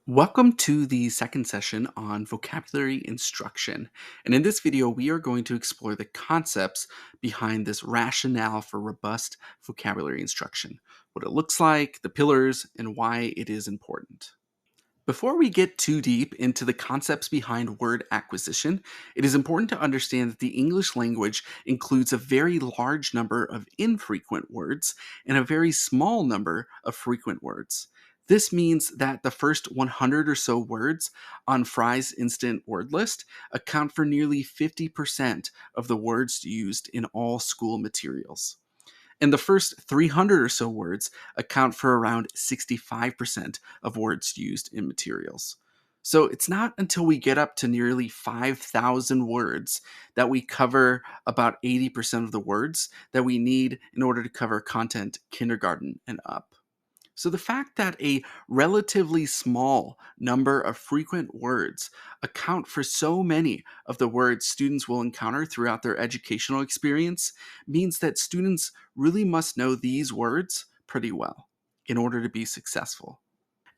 Welcome to the second session on vocabulary instruction. And in this video, we are going to explore the concepts behind this rationale for robust vocabulary instruction, what it looks like, the pillars, and why it is important. Before we get too deep into the concepts behind word acquisition, it is important to understand that the English language includes a very large number of infrequent words and a very small number of frequent words. This means that the first 100 or so words on Fry's instant word list account for nearly 50% of the words used in all school materials. And the first 300 or so words account for around 65% of words used in materials. So it's not until we get up to nearly 5,000 words that we cover about 80% of the words that we need in order to cover content kindergarten and up. So the fact that a relatively small number of frequent words account for so many of the words students will encounter throughout their educational experience means that students really must know these words pretty well in order to be successful.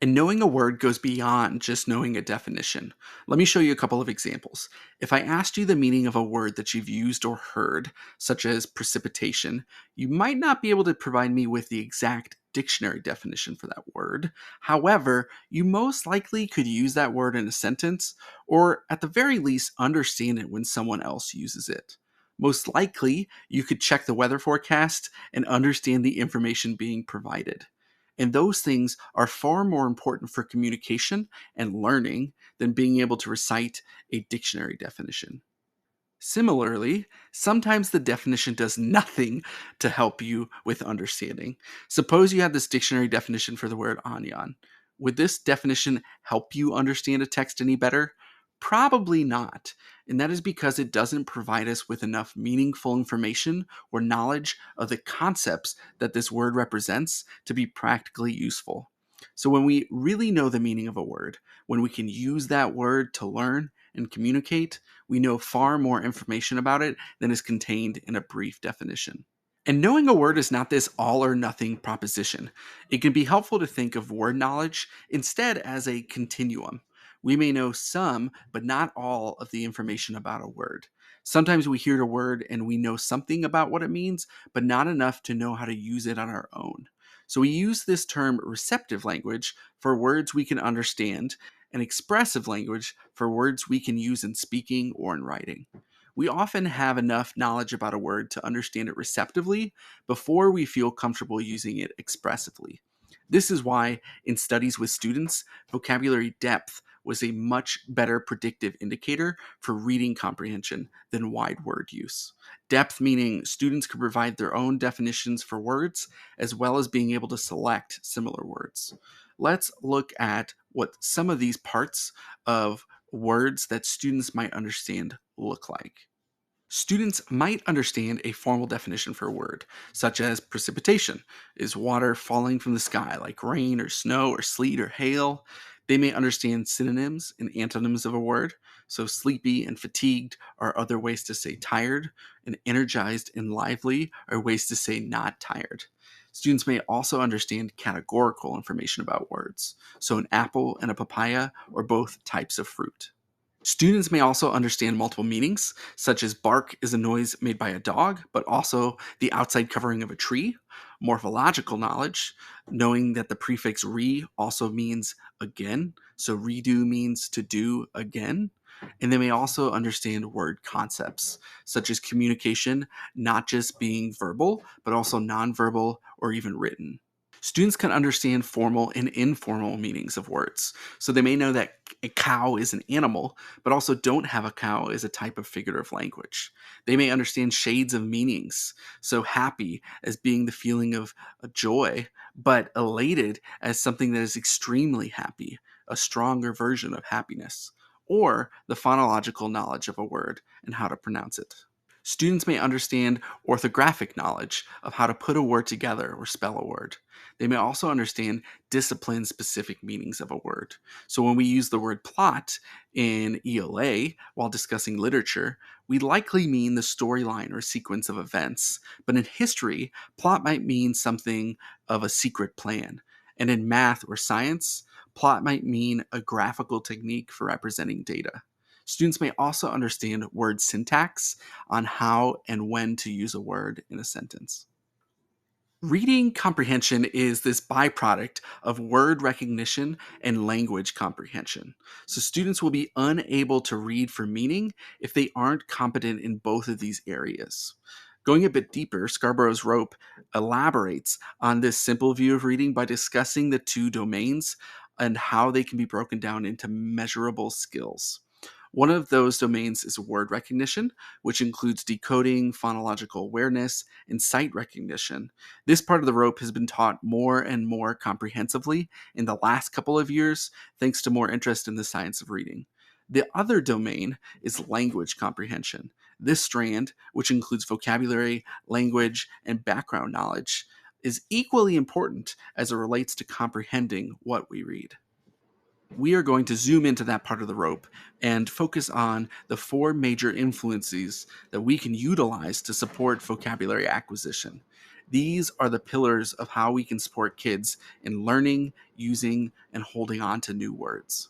And knowing a word goes beyond just knowing a definition. Let me show you a couple of examples. If I asked you the meaning of a word that you've used or heard, such as precipitation, you might not be able to provide me with the exact dictionary definition for that word. However, you most likely could use that word in a sentence, or at the very least, understand it when someone else uses it. Most likely, you could check the weather forecast and understand the information being provided. And those things are far more important for communication and learning than being able to recite a dictionary definition. Similarly, sometimes the definition does nothing to help you with understanding. Suppose you had this dictionary definition for the word onion. Would this definition help you understand a text any better? Probably not. And that is because it doesn't provide us with enough meaningful information or knowledge of the concepts that this word represents to be practically useful. So, when we really know the meaning of a word, when we can use that word to learn and communicate, we know far more information about it than is contained in a brief definition. And knowing a word is not this all or nothing proposition. It can be helpful to think of word knowledge instead as a continuum. We may know some, but not all of the information about a word. Sometimes we hear a word and we know something about what it means, but not enough to know how to use it on our own. So we use this term receptive language for words we can understand, and expressive language for words we can use in speaking or in writing. We often have enough knowledge about a word to understand it receptively before we feel comfortable using it expressively. This is why, in studies with students, vocabulary depth was a much better predictive indicator for reading comprehension than wide word use. Depth meaning students could provide their own definitions for words, as well as being able to select similar words. Let's look at what some of these parts of words that students might understand look like. Students might understand a formal definition for a word, such as precipitation is water falling from the sky, like rain or snow or sleet or hail. They may understand synonyms and antonyms of a word, so sleepy and fatigued are other ways to say tired, and energized and lively are ways to say not tired. Students may also understand categorical information about words, so an apple and a papaya are both types of fruit. Students may also understand multiple meanings, such as bark is a noise made by a dog, but also the outside covering of a tree. Morphological knowledge, knowing that the prefix re also means again, so redo means to do again. And they may also understand word concepts, such as communication not just being verbal, but also nonverbal or even written. Students can understand formal and informal meanings of words. So they may know that a cow is an animal, but also don't have a cow as a type of figurative language. They may understand shades of meanings. So happy as being the feeling of a joy, but elated as something that is extremely happy, a stronger version of happiness, or the phonological knowledge of a word and how to pronounce it. Students may understand orthographic knowledge of how to put a word together or spell a word. They may also understand discipline specific meanings of a word. So when we use the word plot in ELA while discussing literature, we likely mean the storyline or sequence of events. But in history, plot might mean something of a secret plan. And in math or science, Plot might mean a graphical technique for representing data. Students may also understand word syntax on how and when to use a word in a sentence. Reading comprehension is this byproduct of word recognition and language comprehension. So, students will be unable to read for meaning if they aren't competent in both of these areas. Going a bit deeper, Scarborough's rope elaborates on this simple view of reading by discussing the two domains and how they can be broken down into measurable skills. One of those domains is word recognition, which includes decoding, phonological awareness, and sight recognition. This part of the rope has been taught more and more comprehensively in the last couple of years, thanks to more interest in the science of reading. The other domain is language comprehension. This strand, which includes vocabulary, language, and background knowledge, is equally important as it relates to comprehending what we read. We are going to zoom into that part of the rope and focus on the four major influences that we can utilize to support vocabulary acquisition. These are the pillars of how we can support kids in learning, using, and holding on to new words.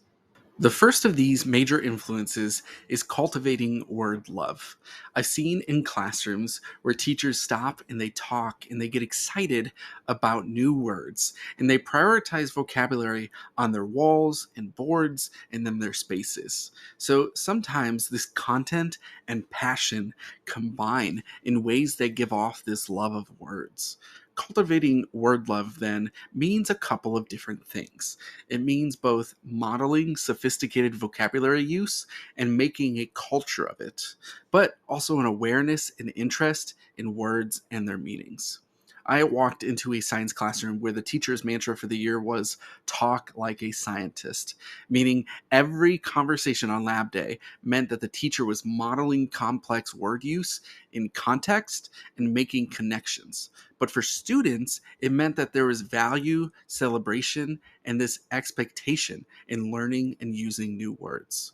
The first of these major influences is cultivating word love. I've seen in classrooms where teachers stop and they talk and they get excited about new words and they prioritize vocabulary on their walls and boards and then their spaces. So sometimes this content and passion combine in ways that give off this love of words. Cultivating word love then means a couple of different things. It means both modeling sophisticated vocabulary use and making a culture of it, but also an awareness and interest in words and their meanings. I walked into a science classroom where the teacher's mantra for the year was talk like a scientist, meaning every conversation on lab day meant that the teacher was modeling complex word use in context and making connections. But for students, it meant that there was value, celebration, and this expectation in learning and using new words.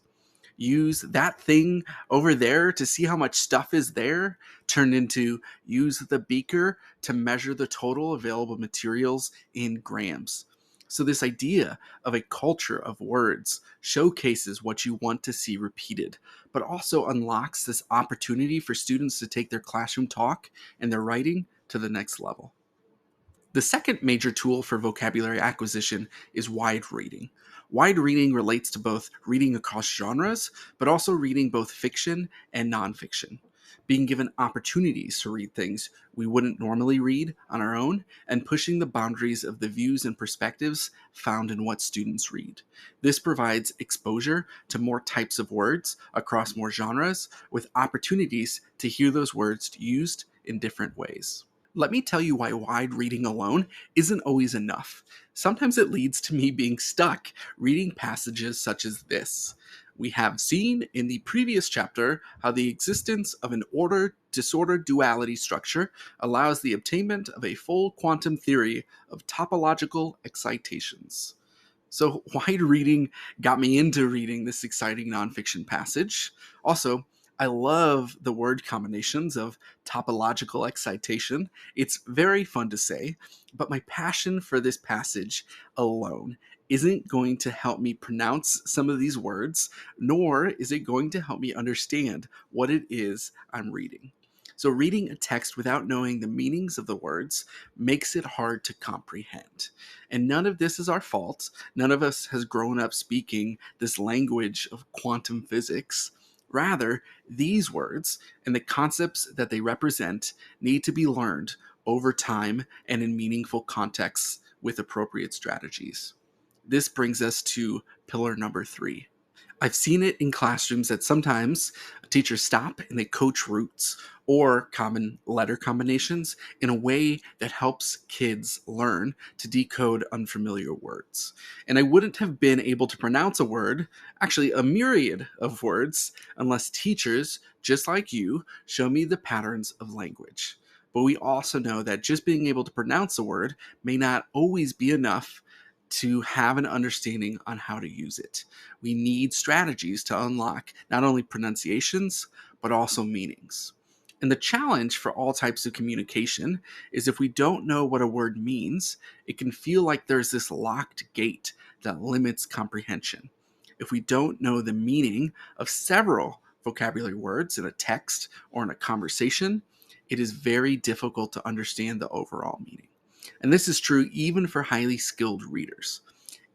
Use that thing over there to see how much stuff is there turned into use the beaker to measure the total available materials in grams. So, this idea of a culture of words showcases what you want to see repeated, but also unlocks this opportunity for students to take their classroom talk and their writing to the next level. The second major tool for vocabulary acquisition is wide reading. Wide reading relates to both reading across genres, but also reading both fiction and nonfiction. Being given opportunities to read things we wouldn't normally read on our own, and pushing the boundaries of the views and perspectives found in what students read. This provides exposure to more types of words across more genres, with opportunities to hear those words used in different ways. Let me tell you why wide reading alone isn't always enough. Sometimes it leads to me being stuck reading passages such as this. We have seen in the previous chapter how the existence of an order disorder duality structure allows the obtainment of a full quantum theory of topological excitations. So, wide reading got me into reading this exciting nonfiction passage. Also, I love the word combinations of topological excitation. It's very fun to say, but my passion for this passage alone isn't going to help me pronounce some of these words, nor is it going to help me understand what it is I'm reading. So, reading a text without knowing the meanings of the words makes it hard to comprehend. And none of this is our fault. None of us has grown up speaking this language of quantum physics. Rather, these words and the concepts that they represent need to be learned over time and in meaningful contexts with appropriate strategies. This brings us to pillar number 3. I've seen it in classrooms that sometimes teachers stop and they coach roots or common letter combinations in a way that helps kids learn to decode unfamiliar words. And I wouldn't have been able to pronounce a word, actually a myriad of words, unless teachers, just like you, show me the patterns of language. But we also know that just being able to pronounce a word may not always be enough to have an understanding on how to use it. We need strategies to unlock not only pronunciations, but also meanings. And the challenge for all types of communication is if we don't know what a word means, it can feel like there's this locked gate that limits comprehension. If we don't know the meaning of several vocabulary words in a text or in a conversation, it is very difficult to understand the overall meaning. And this is true even for highly skilled readers.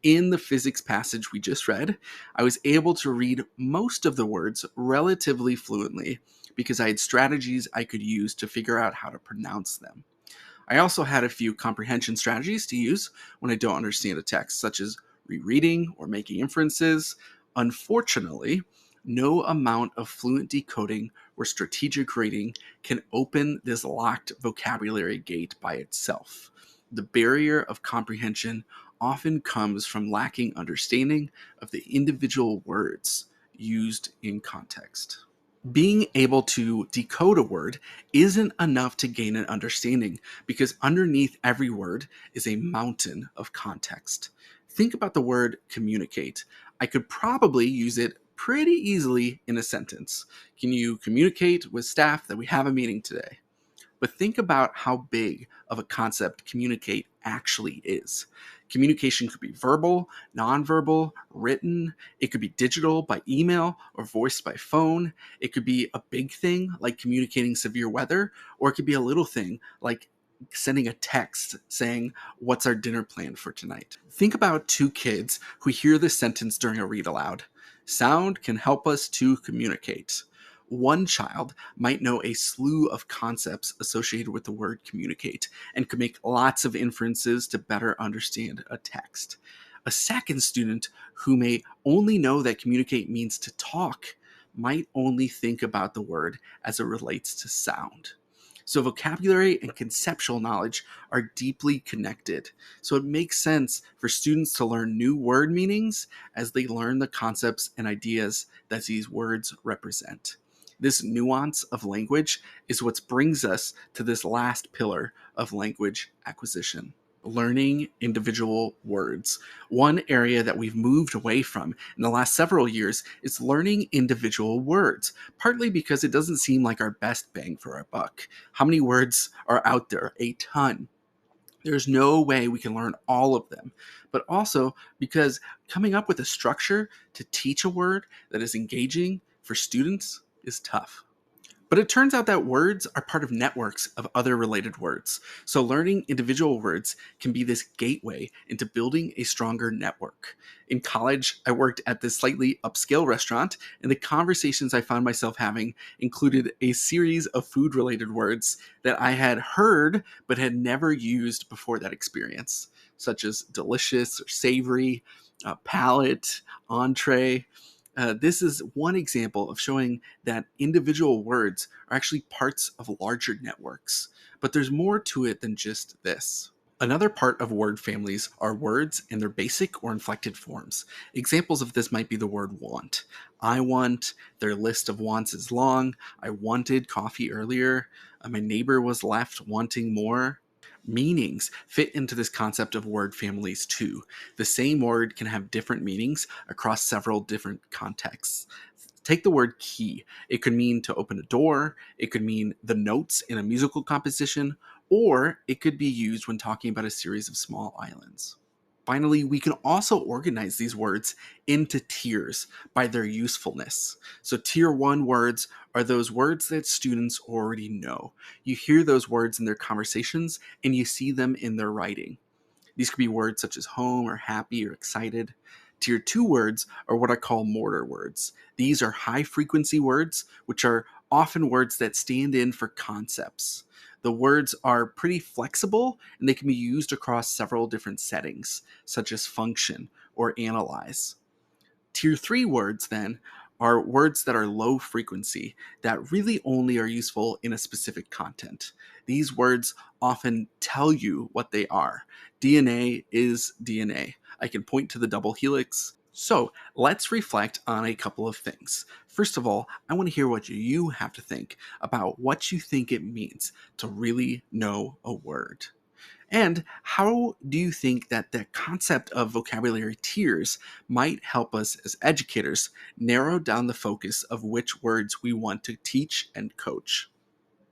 In the physics passage we just read, I was able to read most of the words relatively fluently because I had strategies I could use to figure out how to pronounce them. I also had a few comprehension strategies to use when I don't understand a text, such as rereading or making inferences. Unfortunately, no amount of fluent decoding or strategic reading can open this locked vocabulary gate by itself. The barrier of comprehension often comes from lacking understanding of the individual words used in context. Being able to decode a word isn't enough to gain an understanding because underneath every word is a mountain of context. Think about the word communicate. I could probably use it pretty easily in a sentence. Can you communicate with staff that we have a meeting today? But think about how big of a concept communicate actually is. Communication could be verbal, nonverbal, written. It could be digital by email or voiced by phone. It could be a big thing like communicating severe weather, or it could be a little thing like sending a text saying, "What's our dinner plan for tonight?" Think about two kids who hear this sentence during a read aloud. Sound can help us to communicate. One child might know a slew of concepts associated with the word communicate and could make lots of inferences to better understand a text. A second student who may only know that communicate means to talk might only think about the word as it relates to sound. So, vocabulary and conceptual knowledge are deeply connected. So, it makes sense for students to learn new word meanings as they learn the concepts and ideas that these words represent. This nuance of language is what brings us to this last pillar of language acquisition: learning individual words. One area that we've moved away from in the last several years is learning individual words, partly because it doesn't seem like our best bang for our buck. How many words are out there? A ton. There's no way we can learn all of them, but also because coming up with a structure to teach a word that is engaging for students is tough. But it turns out that words are part of networks of other related words. So learning individual words can be this gateway into building a stronger network. In college, I worked at this slightly upscale restaurant, and the conversations I found myself having included a series of food related words that I had heard but had never used before that experience, such as delicious or savory, palate, entree. This is one example of showing that individual words are actually parts of larger networks, but there's more to it than just this. Another part of word families are words and their basic or inflected forms. Examples of this might be the word want. I want, their list of wants is long. I wanted coffee earlier. My neighbor was left wanting more. Meanings fit into this concept of word families too. The same word can have different meanings across several different contexts. Take the word key. It could mean to open a door, it could mean the notes in a musical composition, or it could be used when talking about a series of small islands. Finally, we can also organize these words into tiers by their usefulness. So, tier one words are those words that students already know. You hear those words in their conversations and you see them in their writing. These could be words such as home or happy or excited. Tier 2 words are what I call mortar words. These are high frequency words, which are often words that stand in for concepts. The words are pretty flexible and they can be used across several different settings, such as function or analyze. Tier 3 words, then, are words that are low frequency, that really only are useful in a specific content. These words often tell you what they are. DNA is DNA. I can point to the double helix. So let's reflect on a couple of things. First of all, I want to hear what you have to think about what you think it means to really know a word. And how do you think that the concept of vocabulary tiers might help us as educators narrow down the focus of which words we want to teach and coach?